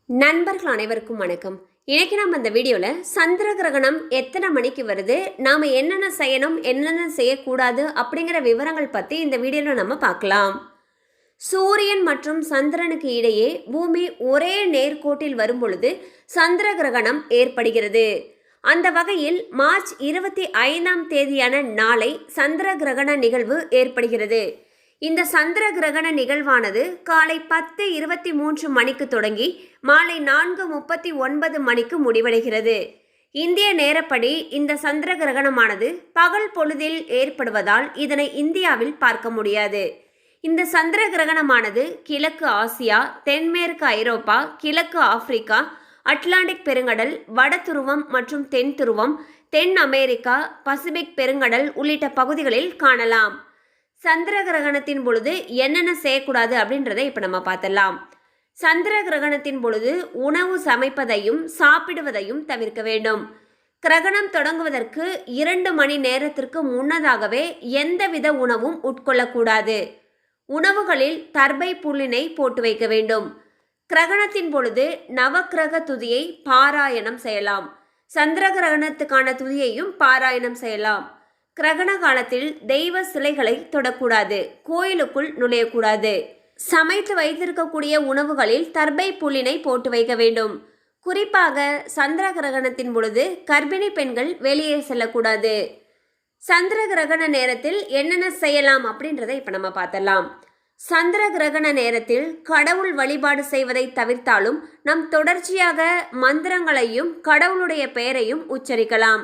நண்பர்கள் அனைவருக்கும் வணக்கம். இன்னைக்கு நம்ம இந்த வீடியோவில் சந்திர கிரகணம் எத்தனை மணிக்கு வருது, நாம் என்னென்ன செய்யணும் என்னென்ன செய்யக்கூடாது அப்படிங்கிற விவரங்கள் பற்றி இந்த வீடியோவில் நம்ம பார்க்கலாம். சூரியன் மற்றும் சந்திரனுக்கு இடையே பூமி ஒரே நேர்கோட்டில் வரும் பொழுது சந்திர கிரகணம் ஏற்படுகிறது. அந்த வகையில் மார்ச் 25ஆம் தேதியான நாளை சந்திர கிரகண நிகழ்வு ஏற்படுகிறது. இந்த சந்திர கிரகண நிகழ்வானது காலை 10:23 மணிக்கு தொடங்கி மாலை 4:39 மணிக்கு முடிவடைகிறது. இந்திய நேரப்படி இந்த சந்திர கிரகணமானது பகல் பொழுதில் ஏற்படுவதால் இதனை இந்தியாவில் பார்க்க முடியாது. இந்த சந்திர கிரகணமானது கிழக்கு ஆசியா, தென்மேற்கு ஐரோப்பா, கிழக்கு ஆப்பிரிக்கா, அட்லாண்டிக் பெருங்கடல், வட துருவம் மற்றும் தென் துருவம், தென் அமெரிக்கா, பசிபிக் பெருங்கடல் உள்ளிட்ட பகுதிகளில் காணலாம். சந்திர கிரகணத்தின் பொழுது என்னென்ன செய்யக்கூடாது அப்படின்றத இப்போ நம்ம பார்த்துடலாம். சந்திர கிரகணத்தின் பொழுது உணவு சமைப்பதையும் சாப்பிடுவதையும் தவிர்க்க வேண்டும். கிரகணம் தொடங்குவதற்கு 2 மணி நேரத்திற்கு முன்னதாகவே எந்தவித உணவும் உட்கொள்ளக்கூடாது. உணவுகளில் தர்பை புல்லினை போட்டு வைக்க வேண்டும். கிரகணத்தின் பொழுது நவக்கிரக துதியை பாராயணம் செய்யலாம். சந்திர கிரகணத்துக்கான துதியையும் பாராயணம் செய்யலாம். கிரகண காலத்தில் தெய்வ சிலைகளை தொடக்கூடாது, கோயிலுக்குள் நுழையக்கூடாது. சமைத்து வைத்திருக்கக்கூடிய உணவுகளில் தர்பை புல்லினை போட்டு வைக்க வேண்டும். குறிப்பாக சந்திர கிரகணத்தின் பொழுது கர்ப்பிணி பெண்கள் வெளியே செல்லக்கூடாது. சந்திர கிரகண நேரத்தில் என்னென்ன செய்யலாம் அப்படின்றத இப்போ நம்ம பார்த்தலாம். சந்திர கிரகண நேரத்தில் கடவுள் வழிபாடு செய்வதை தவிர்த்தாலும் நம் தொடர்ச்சியாக மந்திரங்களையும் கடவுளுடைய பெயரையும் உச்சரிக்கலாம்.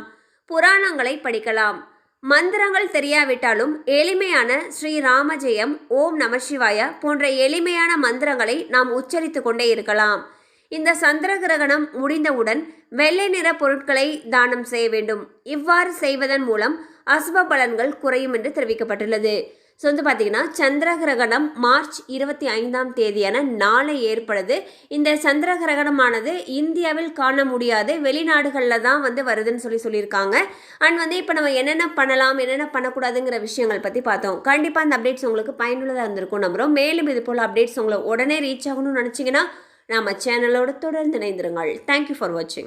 புராணங்களை படிக்கலாம். மந்திரங்கள் தெரியாவிட்டாலும் எளிமையான ஸ்ரீராம ஜெயம், ஓம் நம சிவாய போன்ற எளிமையான மந்திரங்களை நாம் உச்சரித்து கொண்டே இருக்கலாம். இந்த சந்திர கிரகணம் முடிந்தவுடன் வெள்ளை நிற பொருட்களை தானம் செய்ய வேண்டும். இவ்வாறு செய்வதன் மூலம் அசுப பலன்கள் குறையும் என்று தெரிவிக்கப்பட்டுள்ளது. ஸோ பார்த்தீங்கன்னா சந்திர கிரகணம் மார்ச் 25ஆம் தேதியான நாளை ஏற்படுது. இந்த சந்திர கிரகணமானது இந்தியாவில் காண முடியாது, வெளிநாடுகளில் தான் வருதுன்னு சொல்லியிருக்காங்க. அண்ட் இப்போ நம்ம என்னென்ன பண்ணலாம் என்னென்ன பண்ணக்கூடாதுங்கிற விஷயங்கள் பற்றி பார்த்தோம். கண்டிப்பாக அந்த அப்டேட்ஸ் உங்களுக்கு பயனுள்ளதாக இருந்திருக்கும் நம்புகிறோம். மேலும் இது போல் அப்டேட்ஸ் உங்களை உடனே ரீச் ஆகணும்னு நினச்சிங்கன்னா நம்ம சேனலோடு தொடர்ந்து இணைந்திருங்கள். தேங்க்யூ ஃபார் வாட்சிங்.